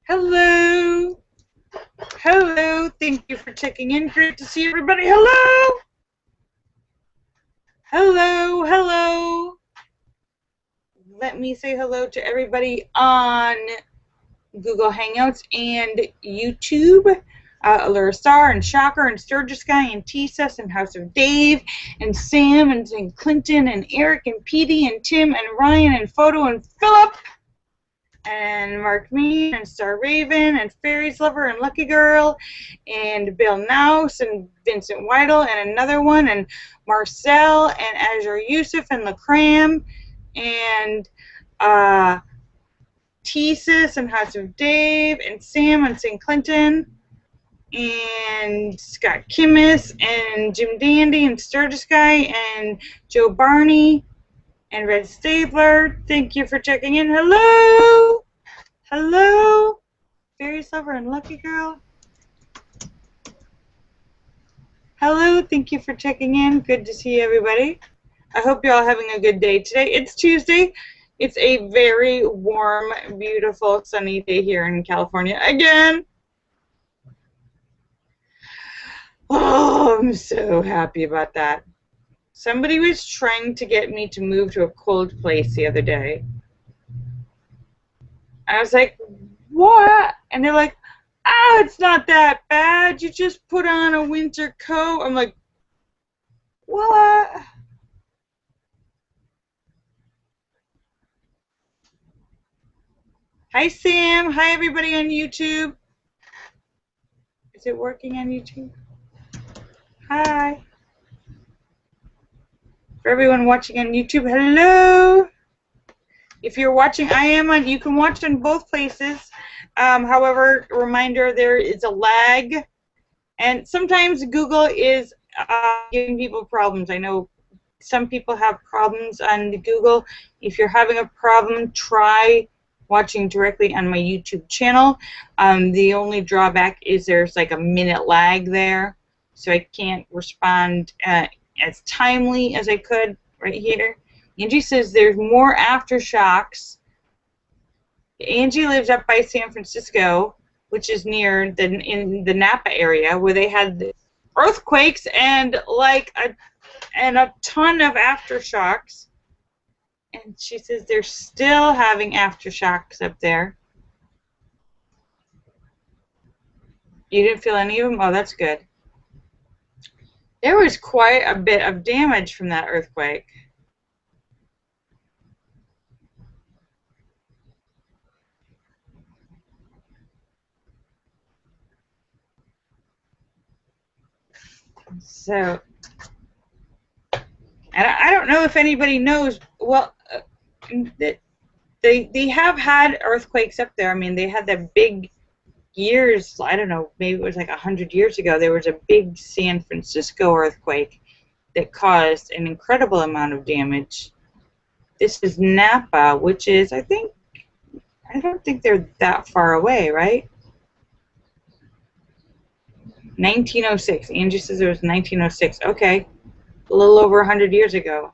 Hello. Hello. Thank you for checking in. Great to see everybody. Hello. Hello. Hello. Let me say hello to everybody on Google Hangouts and YouTube. Allura Star and Shocker and Sturgis Guy and T-Sus and House of Dave and Sam and St. Clinton and Eric and Petey and Tim and Ryan and Photo and Philip and Mark Mean and Star Raven and Fairies Lover and Lucky Girl and Bill Nouse and Vincent Weidel and another one and Marcel and Azure Yusuf and LaCram and T-Sis and House of Dave and Sam and St. Clinton and Scott Kimmis and Jim Dandy and Sturgis Guy and Joe Barney and Red Stabler. Thank you for checking in. Hello! Hello! Fairies Lover and Lucky Girl. Hello, thank you for checking in. Good to see everybody. I hope you're all having a good day today. It's Tuesday. It's a very warm, beautiful, sunny day here in California again. Oh, I'm so happy about that. Somebody was trying to get me to move to a cold place the other day. I was like, what? And they're like, oh, it's not that bad. You just put on a winter coat. I'm like, what? Hi, Sam. Hi, everybody on YouTube. Is it working on YouTube? Hi. For everyone watching on YouTube, hello. If you're watching, you can watch on both places. However, reminder, there is a lag. And sometimes Google is giving people problems. I know some people have problems on Google. If you're having a problem, try watching directly on my YouTube channel. The only drawback is there's like a minute lag there, so I can't respond as timely as I could right here. Angie says there's more aftershocks. Angie lives up by San Francisco, which is near in the Napa area, where they had earthquakes and a ton of aftershocks. And she says they're still having aftershocks up there. You didn't feel any of them? Oh, that's good. There was quite a bit of damage from that earthquake. So, and I don't know if anybody knows, well, they have had earthquakes up there. I mean, they had that big years, I don't know, maybe it was like 100 years ago, there was a big San Francisco earthquake that caused an incredible amount of damage. This is Napa, which is, I don't think they're that far away, right? 1906. Angie says it was 1906. Okay. A little over 100 years ago.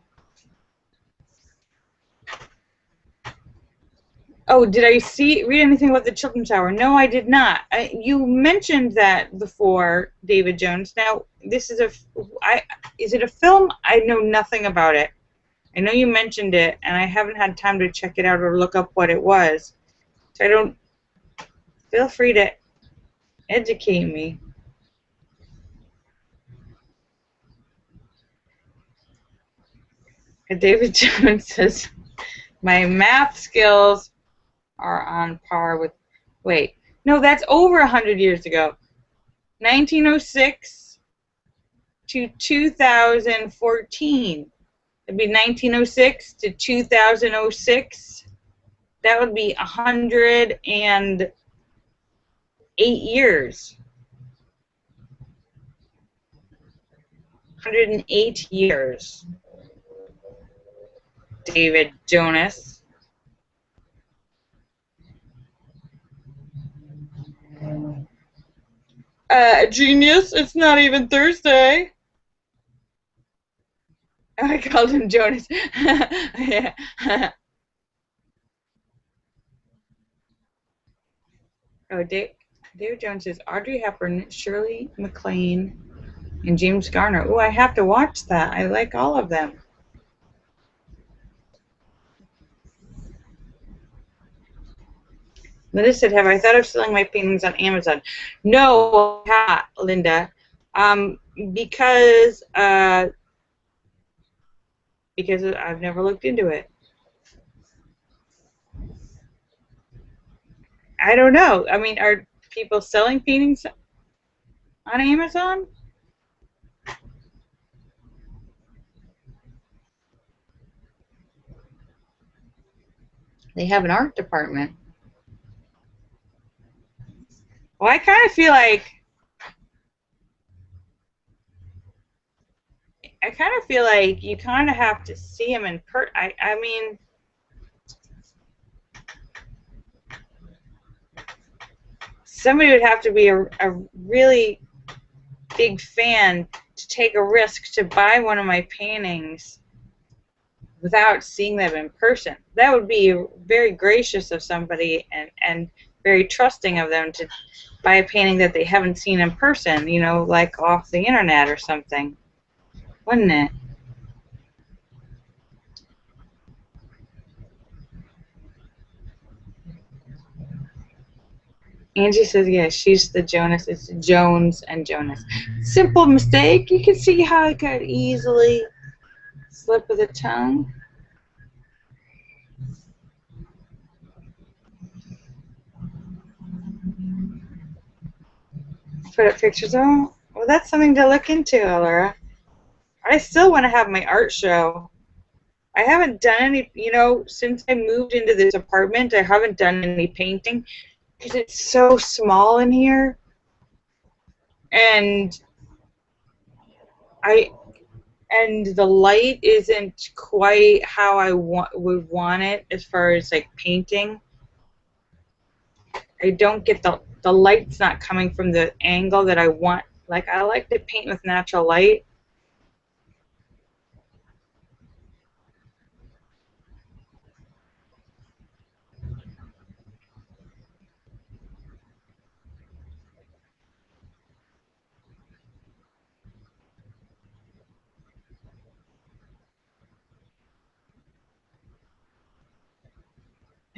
Oh, did I read anything about the Chiltern Tower? No, I did not. You mentioned that before, David Jones. Now, this is is it a film? I know nothing about it. I know you mentioned it, and I haven't had time to check it out or look up what it was. So I don't. Feel free to educate me. David Jones says, my math skills are on par with, wait, no, that's over 100 years ago. 1906 to 2014. It'd be 1906 to 2006. That would be 108 years. 108 years. David Jonas. Genius, it's not even Thursday. I called him Jonas. Yeah. Oh, David Jones says Audrey Hepburn, Shirley MacLaine, and James Garner. Oh, I have to watch that. I like all of them. Linda said, have I thought of selling my paintings on Amazon? No, Linda. Because I've never looked into it. I don't know. I mean, are people selling paintings on Amazon? They have an art department. Well, I kind of feel like you kind of have to see them in person. I mean, somebody would have to be a really big fan to take a risk to buy one of my paintings without seeing them in person. That would be very gracious of somebody and very trusting of them to buy a painting that they haven't seen in person, you know, like off the internet or something. Wouldn't it? Angie says, yes, she's the Jonas. It's Jones and Jonas. Simple mistake. You can see how it could easily slip of the tongue. Put up pictures. Oh, well, that's something to look into, Laura. I still want to have my art show. I haven't done any, you know, since I moved into this apartment, I haven't done any painting because it's so small in here. And the light isn't quite how I would want it as far as like painting. I don't get the light's not coming from the angle that I want. Like, I like to paint with natural light.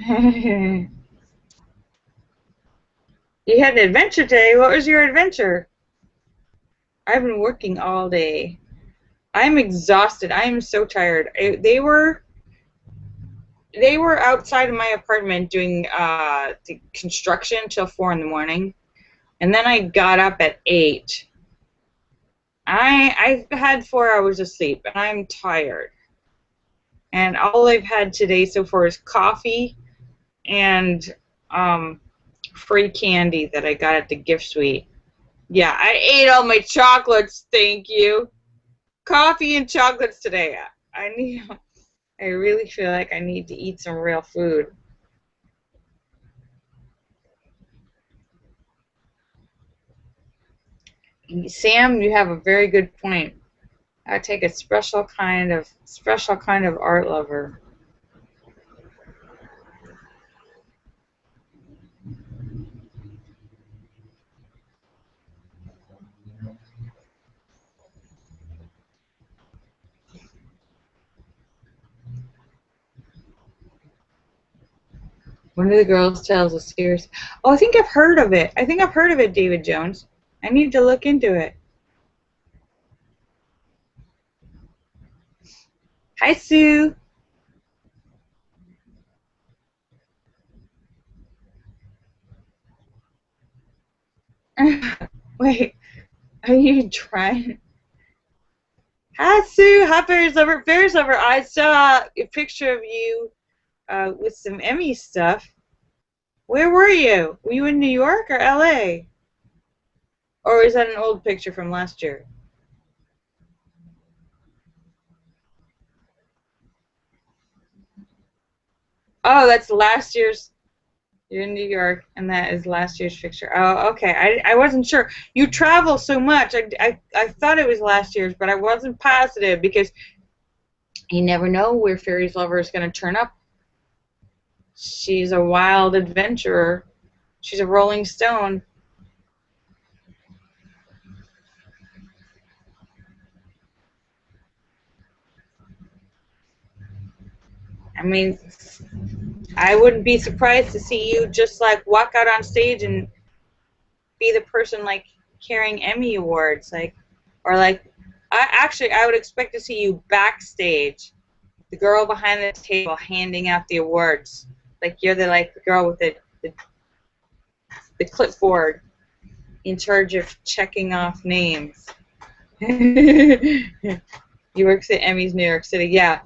You had an adventure today. What was your adventure? I've been working all day. I'm exhausted. I am so tired. They were outside of my apartment doing the construction till 4 in the morning, and then I got up at 8. I've had 4 hours of sleep, and I'm tired. And all I've had today so far is coffee and free candy that I got at the gift suite. Yeah, I ate all my chocolates, thank you. Coffee and chocolates today. I really feel like I need to eat some real food. Sam, you have a very good point. I take a special kind of art lover. One of the girls tells a serious. Oh, I think I've heard of it. David Jones. I need to look into it. Hi, Sue. Wait, are you trying? Hi, Sue. Hi, Bears Lover. Bears Lover. I saw a picture of you with some Emmy stuff. Where were you? Were you in New York or LA? Or is that an old picture from last year? Oh, that's last year's. You're in New York, and that is last year's picture. Oh, okay. I wasn't sure. You travel so much. I thought it was last year's, but I wasn't positive because you never know where Fairy's Lover is going to turn up. She's a wild adventurer. She's a Rolling Stone. I mean, I wouldn't be surprised to see you just like walk out on stage and be the person like carrying Emmy awards, like, or like, I would expect to see you backstage, the girl behind the table handing out the awards, like you're the girl with the clipboard in charge of checking off names. You work at Emmys New York City, yeah.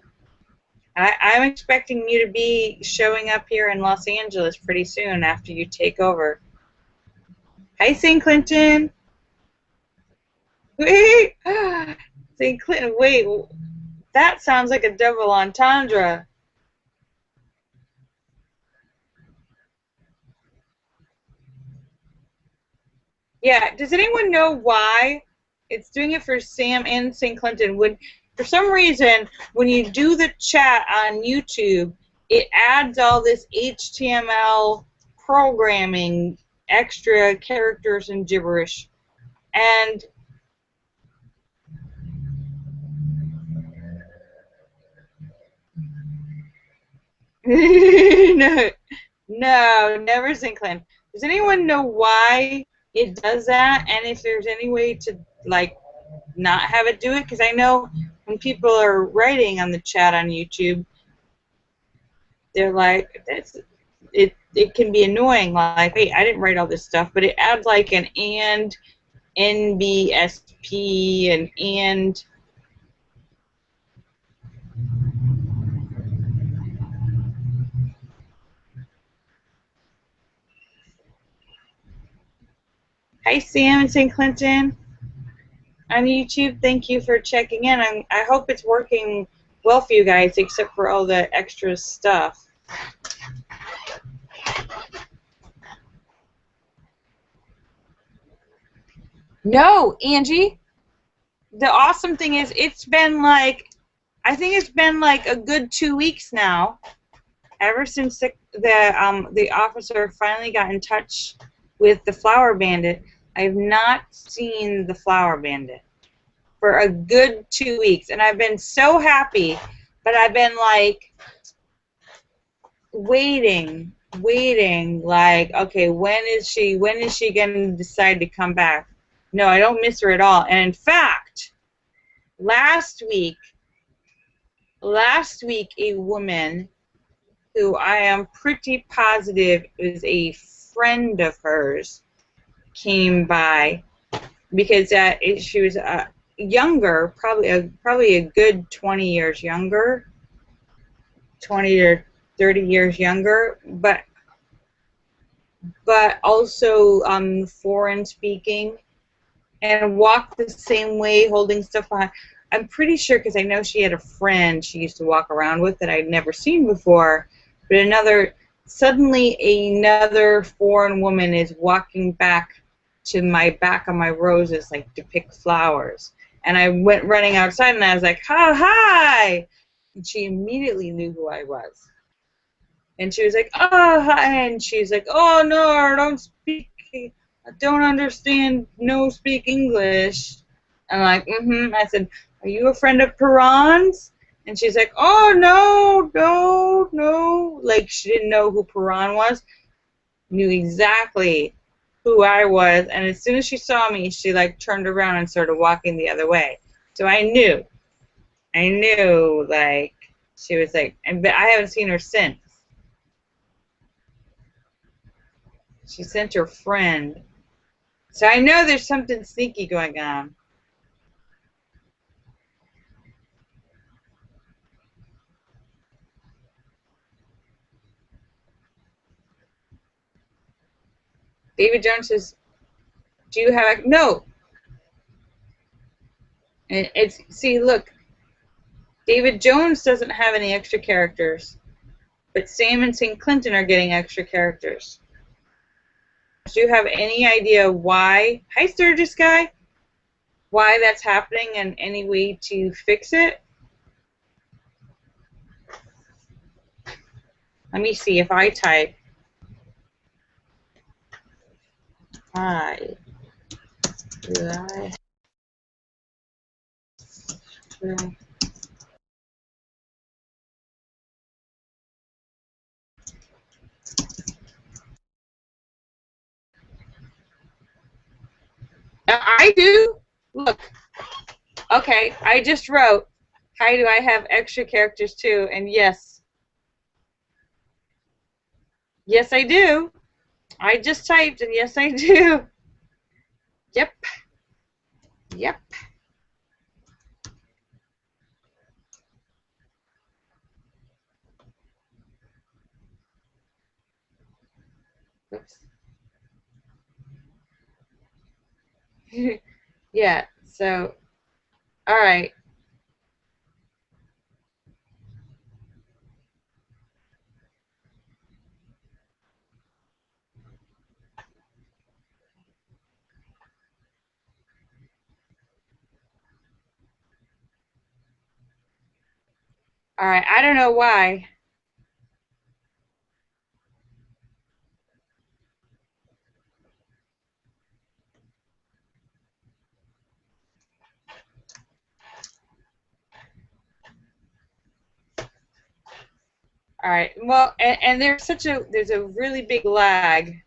I'm expecting you to be showing up here in Los Angeles pretty soon after you take over. Hi, St. Clinton. Wait, St. Clinton. Wait, that sounds like a double entendre. Yeah. Does anyone know why it's doing it for Sam and St. Clinton? For some reason, when you do the chat on YouTube, it adds all this HTML programming, extra characters and gibberish, and no, no, never St. Clinton. Does anyone know why it does that, and if there's any way to like not have it do it? Because I know when people are writing on the chat on YouTube, they're like, it can be annoying, like, wait, I didn't write all this stuff, but it adds like an and NBSP and hi, Sam and St. Clinton on YouTube. Thank you for checking in. I hope it's working well for you guys, except for all the extra stuff. No, Angie. The awesome thing is, it's been like, I think it's been like a good 2 weeks now, ever since the officer finally got in touch with the Flower Bandit. I've not seen the Flower Bandit for a good 2 weeks, and I've been so happy, but I've been like waiting, like, okay, when is she going to decide to come back? No, I don't miss her at all. And in fact, last week a woman who I am pretty positive is a friend of hers came by, because she was younger, probably a good 20 years younger, 20 or 30 years younger, but also foreign speaking, and walked the same way, holding stuff behind. I'm pretty sure, because I know she had a friend she used to walk around with that I'd never seen before, but suddenly another foreign woman is walking back to my back of my roses, like to pick flowers. And I went running outside, and I was like, oh, hi! And she immediately knew who I was. And she was like, oh, hi! And she's like, oh, no, I don't understand, no speak English. I'm like, mm-hmm. I said, are you a friend of Piran's? And she's like, oh, no. Like, she didn't know who Piran was. Knew exactly who I was. And as soon as she saw me, she, like, turned around and started walking the other way. So I knew, like, she was like, but I haven't seen her since. She sent her friend. So I know there's something sneaky going on. David Jones says, do you have no? See, look, David Jones doesn't have any extra characters, but Sam and St. Clinton are getting extra characters. Do you have any idea why? Hi, Sturgis guy. Why that's happening and any way to fix it? Let me see if I type. Hi. Do I? I do. Look. Okay, I just wrote, hi, do I have extra characters too? And yes. Yes, I do. I just typed, and yes, I do. Yep. Yep. Oops. Yeah, so, all right. All right, I don't know why. All right, well, and there's a really big lag.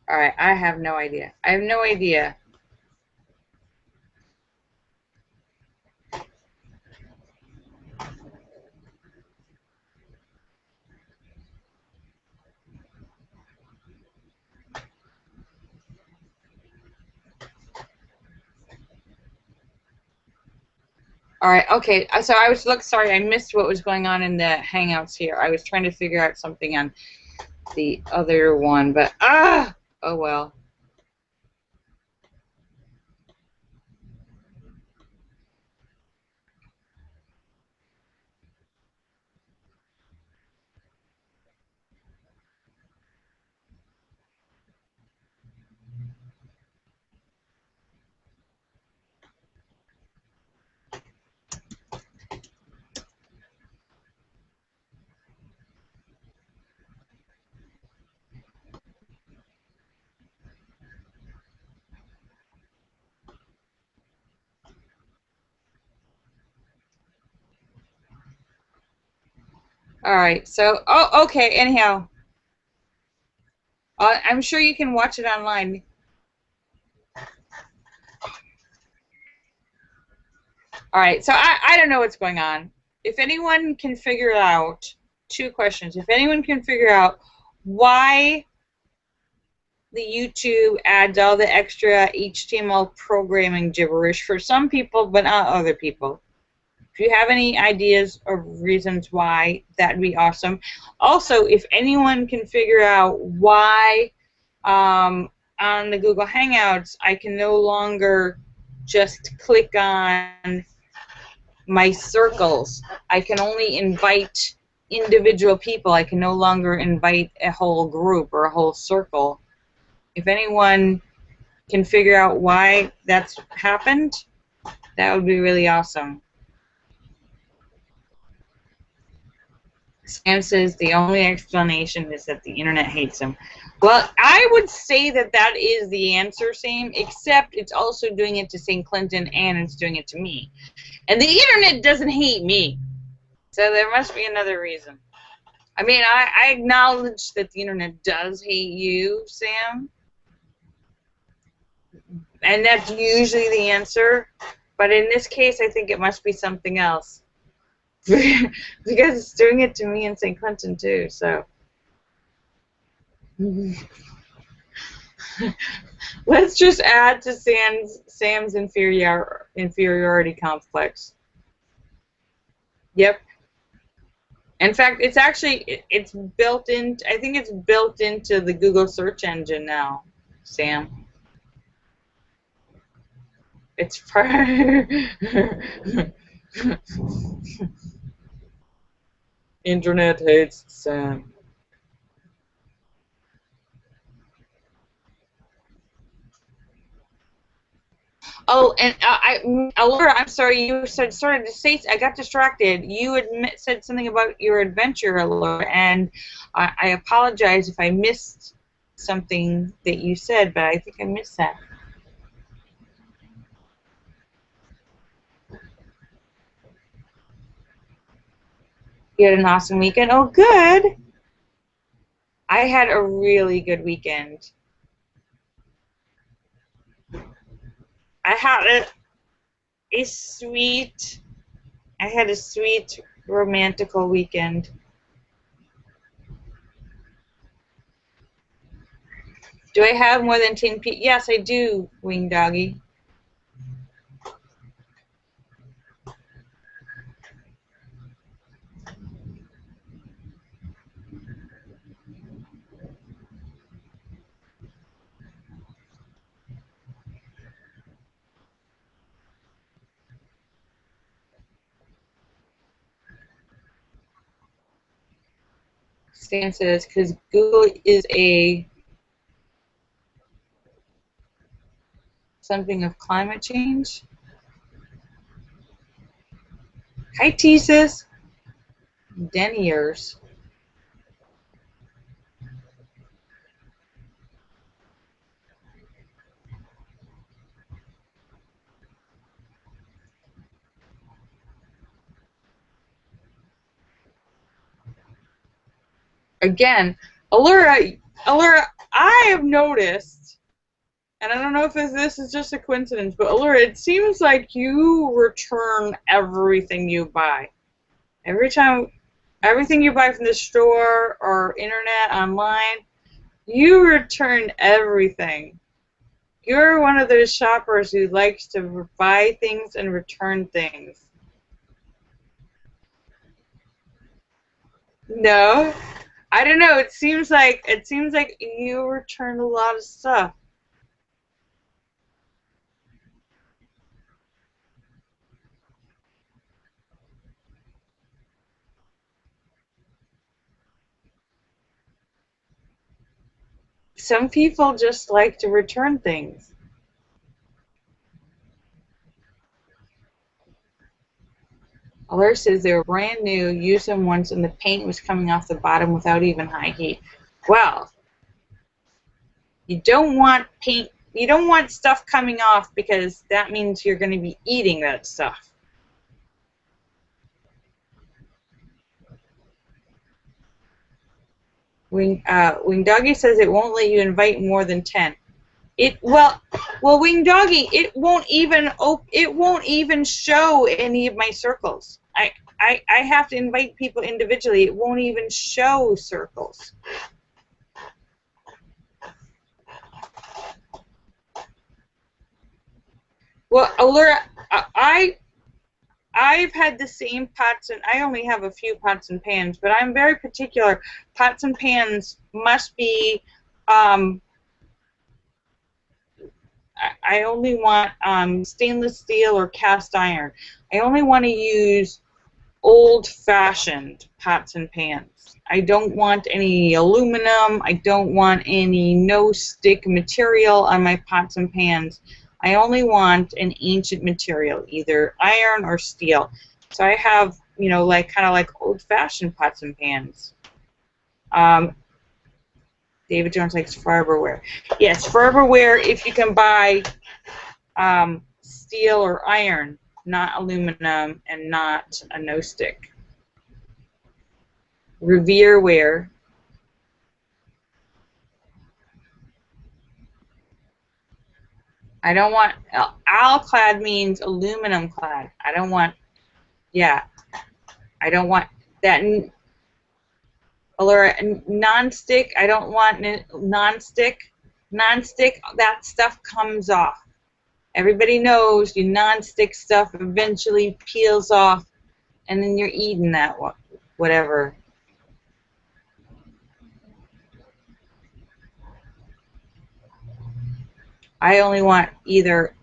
All right, I have no idea. I have no idea. All right, okay. So sorry, I missed what was going on in the Hangouts here. I was trying to figure out something on the other one, but oh well. All right, so okay. Anyhow, I'm sure you can watch it online. All right, so I don't know what's going on. If anyone can figure out, two questions. If anyone can figure out why the YouTube adds all the extra HTML programming gibberish for some people, but not other people. If you have any ideas or reasons why, that'd be awesome. Also, if anyone can figure out why on the Google Hangouts I can no longer just click on my circles. I can only invite individual people. I can no longer invite a whole group or a whole circle. If anyone can figure out why that's happened, that would be really awesome. Sam says the only explanation is that the internet hates him. Well, I would say that that is the answer, Sam, except it's also doing it to St. Clinton and it's doing it to me. And the internet doesn't hate me. So there must be another reason. I mean, I acknowledge that the internet does hate you, Sam. And that's usually the answer. But in this case, I think it must be something else. Because it's doing it to me in St. Clinton, too, so. Let's just add to Sam's inferiority complex. Yep. In fact, it's actually, it's built in, I think it's built into the Google search engine now, Sam. It's Internet hates Sam. Oh, and Laura, I'm sorry. You started to say. I got distracted. You said something about your adventure, Laura, and I apologize if I missed something that you said, but I think I missed that. You had an awesome weekend. Oh, good. I had a really good weekend. I had a sweet. I had a sweet romantical weekend. Do I have more than 10 people? Yes, I do, Wing Doggy. Stan says, because Google is a something of climate change. Hi, Tesis. Deniers. Again, Allura, I have noticed, and I don't know if this is just a coincidence, but Allura, it seems like you return everything you buy. Every time, everything you buy from the store or internet, online, you return everything. You're one of those shoppers who likes to buy things and return things. No, I don't know. It seems like you return a lot of stuff. Some people just like to return things. Alert says they were brand new, used them once, and the paint was coming off the bottom without even high heat. Well, you don't want paint. You don't want stuff coming off because that means you're going to be eating that stuff. Wing Doggy says it won't let you invite more than 10. Well, Wing Doggy, it won't even show any of my circles. I have to invite people individually. It won't even show circles. Well, Allura, I've had the same pots, and I only have a few pots and pans, but I'm very particular. Pots and pans must be, I only want stainless steel or cast iron. I only want to use old-fashioned pots and pans. I don't want any aluminum. I don't want any no-stick material on my pots and pans. I only want an ancient material, either iron or steel. So I have, you know, kind of like old-fashioned pots and pans. David Jones likes Farberware. Yes, Farberware if you can buy steel or iron, not aluminum and not a no-stick. Revereware. I don't want, alclad means aluminum clad. I don't want, yeah, I don't want that. Or non-stick, I don't want non-stick. Non-stick, that stuff comes off. Everybody knows your non-stick stuff eventually peels off, and then you're eating that whatever. I only want either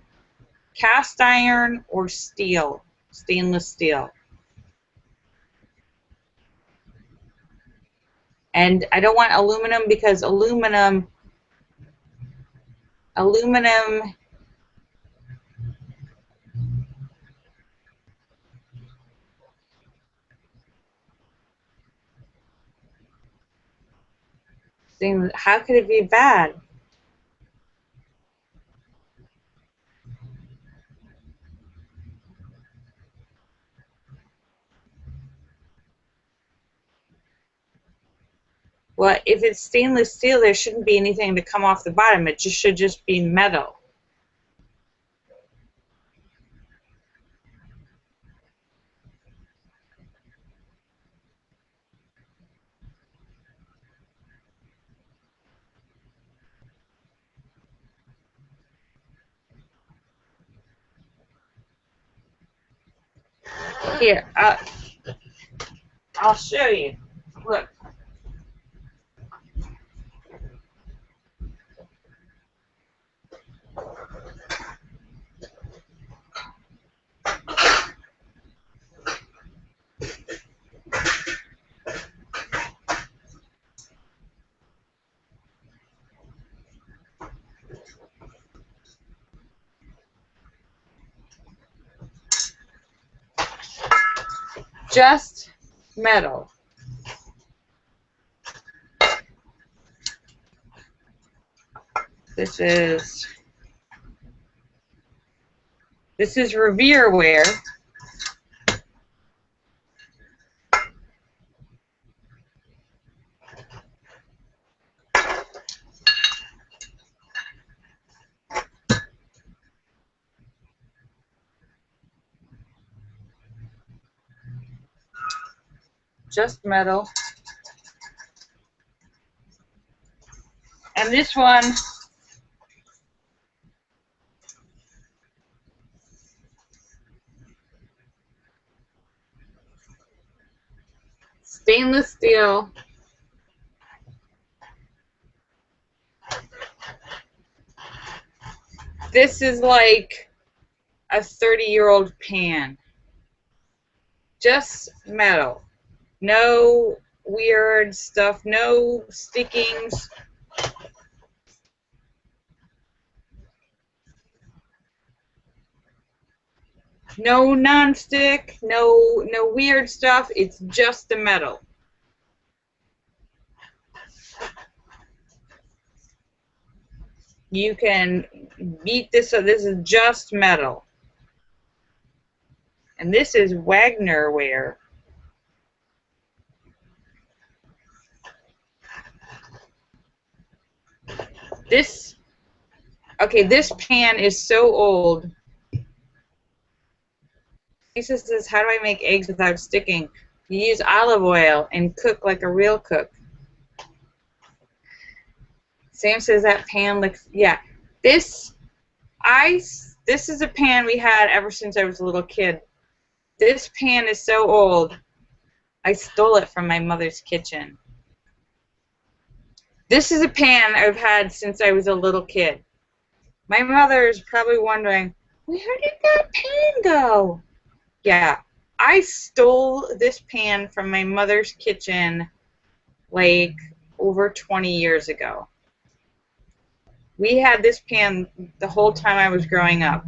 cast iron or steel, stainless steel. And I don't want aluminum because aluminum How could it be bad? Well, if it's stainless steel, there shouldn't be anything to come off the bottom. It should just be metal. Here, I'll show you. Look. Just metal. This is Revere ware. Just metal. And this one stainless steel. This is like a 30-year-old pan. Just metal. No weird stuff, no stickings. No non-stick, no weird stuff. It's just the metal. You can beat this, so this is just metal. And this is Wagner ware. This pan is so old. Lisa says, how do I make eggs without sticking? You use olive oil and cook like a real cook. Sam says that pan looks, yeah. This is a pan we had ever since I was a little kid. This pan is so old. I stole it from my mother's kitchen. This is a pan I've had since I was a little kid. My mother is probably wondering, where did that pan go? Yeah, I stole this pan from my mother's kitchen like over 20 years ago. We had this pan the whole time I was growing up.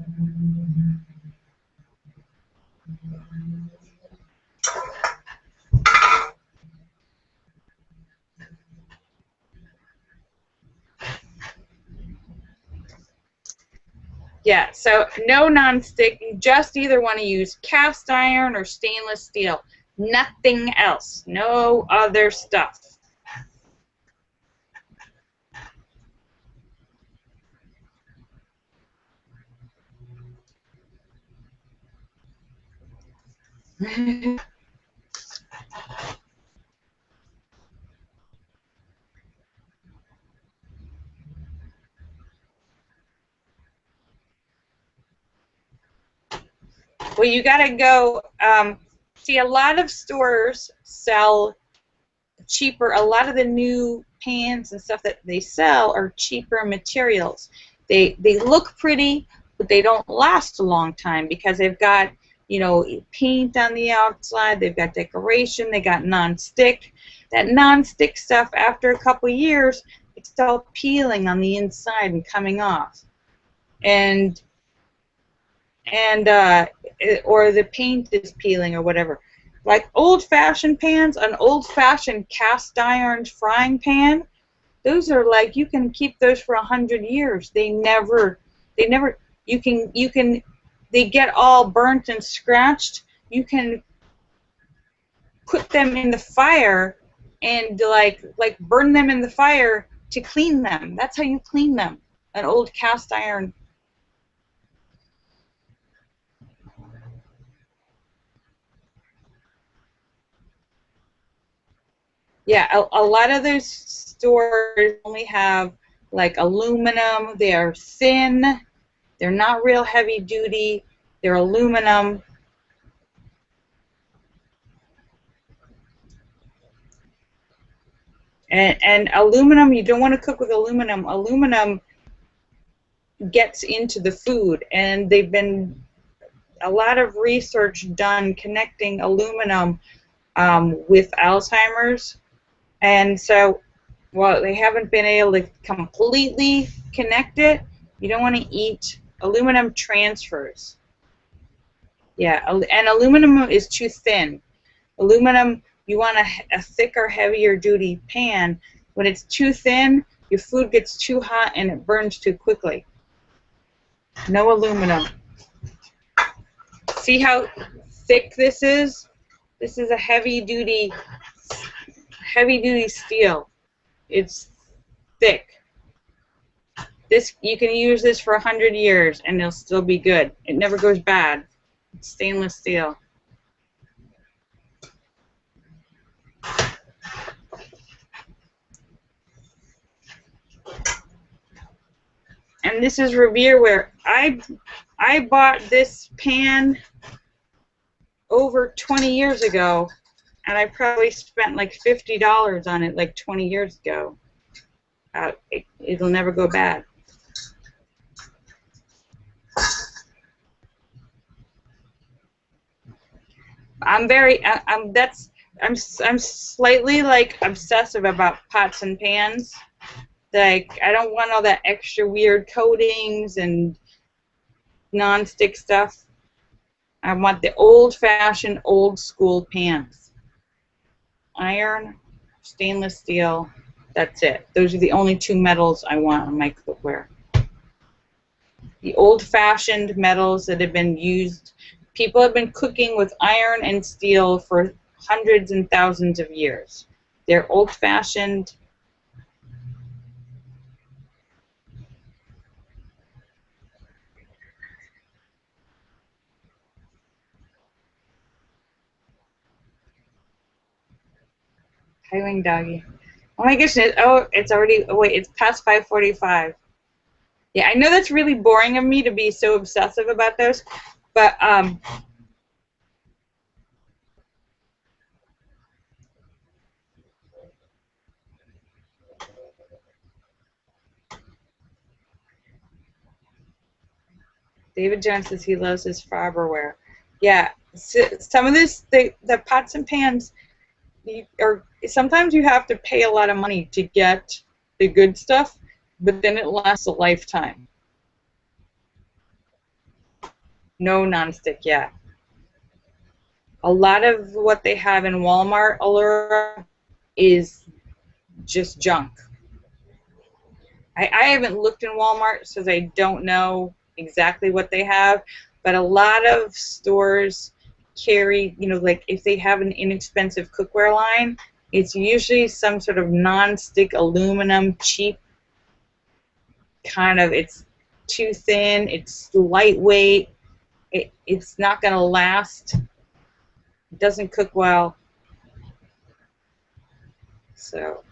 Yeah, so no nonstick. You just either want to use cast iron or stainless steel. Nothing else. No other stuff. Well, you got to go, see, a lot of stores sell cheaper. A lot of the new pans and stuff that they sell are cheaper materials. They look pretty, but they don't last a long time because they've got, you know, paint on the outside, they've got decoration, they got non-stick. That non-stick stuff, after a couple of years, it's all peeling on the inside and coming off. Or the paint is peeling or whatever. Like old-fashioned pans, an old-fashioned cast iron frying pan, Those are like, you can keep those for 100 years. They never, they get all burnt and scratched. You can put them in the fire and like burn them in the fire to clean them. That's how you clean them. An old cast iron. Yeah, a lot of those stores only have like aluminum. They are thin. They're not real heavy duty. They're aluminum. And aluminum, you don't want to cook with aluminum. Aluminum gets into the food, and they've been a lot of research done connecting aluminum with Alzheimer's. And so, while they haven't been able to completely connect it, you don't want to eat aluminum transfers. Yeah, and aluminum is too thin. Aluminum, you want a thicker, heavier duty pan. When it's too thin, your food gets too hot and it burns too quickly. No aluminum. See how thick this is? This is a heavy duty steel. It's thick. This, you can use this for 100 years and it'll still be good. It never goes bad. It's stainless steel. And this is Revereware. I bought this pan over 20 years ago, and I probably spent like $50 on it like 20 years ago. It'll never go bad. I'm slightly like obsessive about pots and pans. Like, I don't want all that extra weird coatings and non-stick stuff. I want the old-fashioned, old-school pans. Iron, stainless steel, that's it. Those are the only two metals I want on my cookware. The old-fashioned metals that have been used. People have been cooking with iron and steel for hundreds and thousands of years. They're old-fashioned. Highwing doggy. Oh my goodness. Oh, it's already, oh wait, it's past 5:45. Yeah, I know that's really boring of me to be so obsessive about those, but David Jones says he loves his Farberware. Yeah, some of this, the pots and pans, sometimes you have to pay a lot of money to get the good stuff, but then it lasts a lifetime. No nonstick, yeah. A lot of what they have in Walmart, Allura, is just junk. I haven't looked in Walmart, so I don't know exactly what they have, but a lot of stores carry, you know, like if they have an inexpensive cookware line, it's usually some sort of non-stick aluminum, cheap kind of, it's too thin, it's lightweight, it's not going to last, it doesn't cook well. So,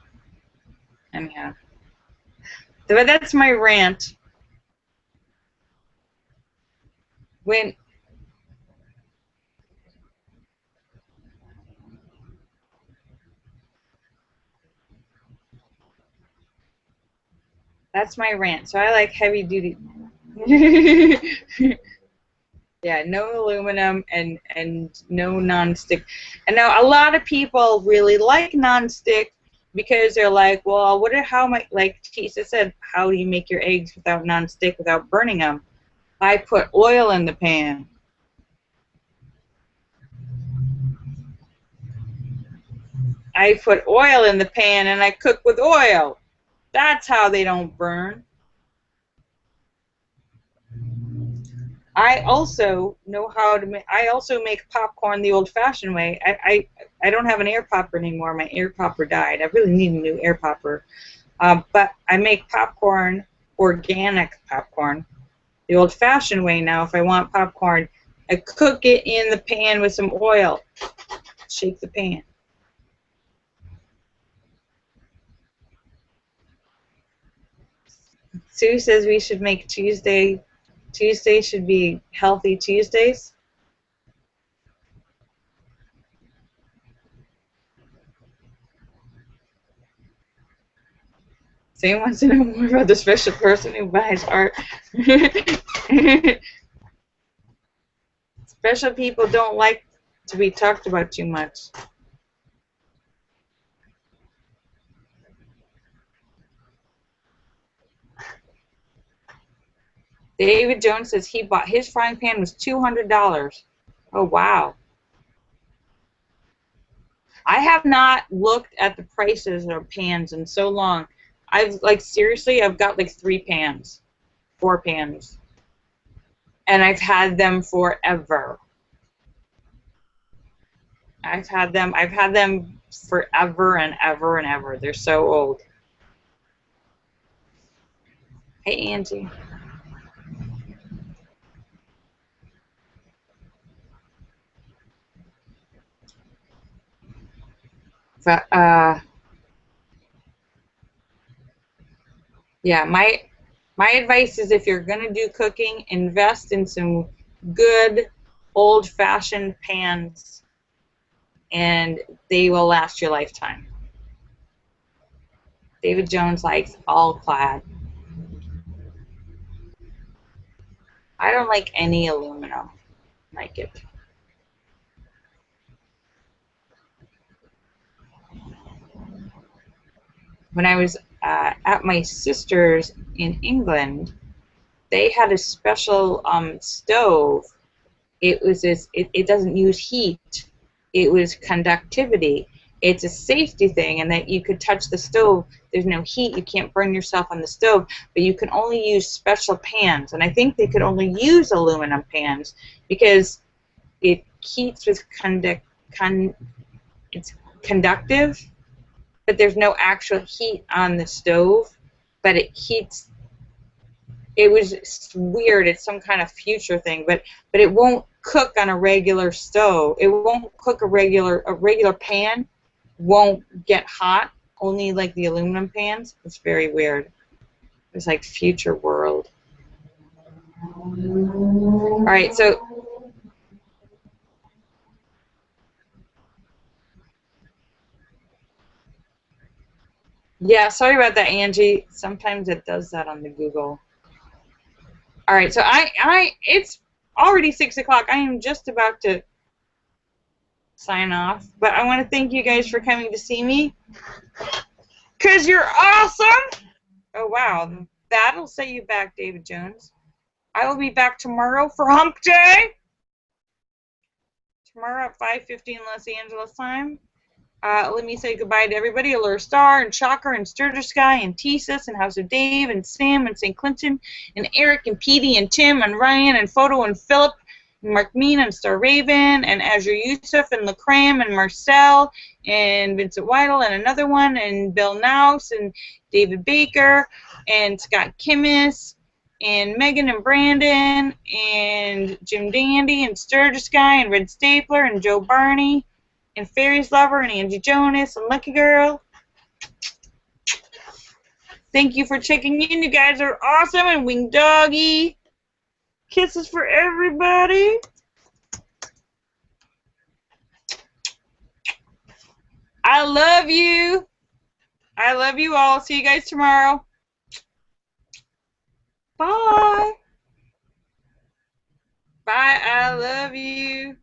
anyhow. But that's my rant. That's my rant. So I like heavy duty. Yeah, no aluminum and no non-stick. And now a lot of people really like non-stick because they're like, well, like Tisa said, how do you make your eggs without non-stick, without burning them? I put oil in the pan. I put oil in the pan and I cook with oil. That's how they don't burn. I also know how to make. I also make popcorn the old-fashioned way. I don't have an air popper anymore. My air popper died. I really need a new air popper. But I make popcorn, organic popcorn, the old-fashioned way now. If I want popcorn, I cook it in the pan with some oil. Shake the pan. Sue says we should make Tuesday. Tuesday should be healthy Tuesdays. Sam wants to know more about the special person who buys art. Special people don't like to be talked about too much. David Jones says he bought his frying pan was $200. Oh, wow. I have not looked at the prices of pans in so long. Seriously, I've got like 3 pans, 4 pans. And I've had them forever. I've had them forever and ever and ever. They're so old. Hey, Angie. But, yeah, my advice is if you're going to do cooking, invest in some good old-fashioned pans, and they will last your lifetime. David Jones likes all clad. I don't like any aluminum. Like it. When I was at my sister's in England, they had a special stove. It was it doesn't use heat. It was conductivity. It's a safety thing, and that you could touch the stove. There's no heat. You can't burn yourself on the stove, but you can only use special pans. And I think they could only use aluminum pans because it heats with it's conductive, but there's no actual heat on the stove, but it heats. It was weird. It's some kind of future thing, but it won't cook on a regular stove. It won't cook a regular pan won't get hot. Only like the aluminum pans. It's very weird. It's like future world. All right, so yeah, sorry about that, Angie. Sometimes it does that on the Google. All right, so it's already 6 o'clock. I am just about to sign off, but I want to thank you guys for coming to see me, because you're awesome. Oh, wow. That'll set you back, David Jones. I will be back tomorrow for Hump Day. Tomorrow at 5:15 Los Angeles time. Let me say goodbye to everybody. Allure Star and Shocker and Sturger Sky and Tesis and House of Dave and Sam and St. Clinton and Eric and Petey and Tim and Ryan and Photo and Philip and Mark Mean and Star Raven and Azure Yusuf and LaCram and Marcel and Vincent Weidel and another one and Bill Nouse and David Baker and Scott Kimmis and Megan and Brandon and Jim Dandy and Sturger Sky and Red Stapler and Joe Barney and Fairies Lover and Angie Jonas and Lucky Girl. Thank you for checking in. You guys are awesome. And Wing Doggy. Kisses for everybody. I love you. I love you all. See you guys tomorrow. Bye. Bye. I love you.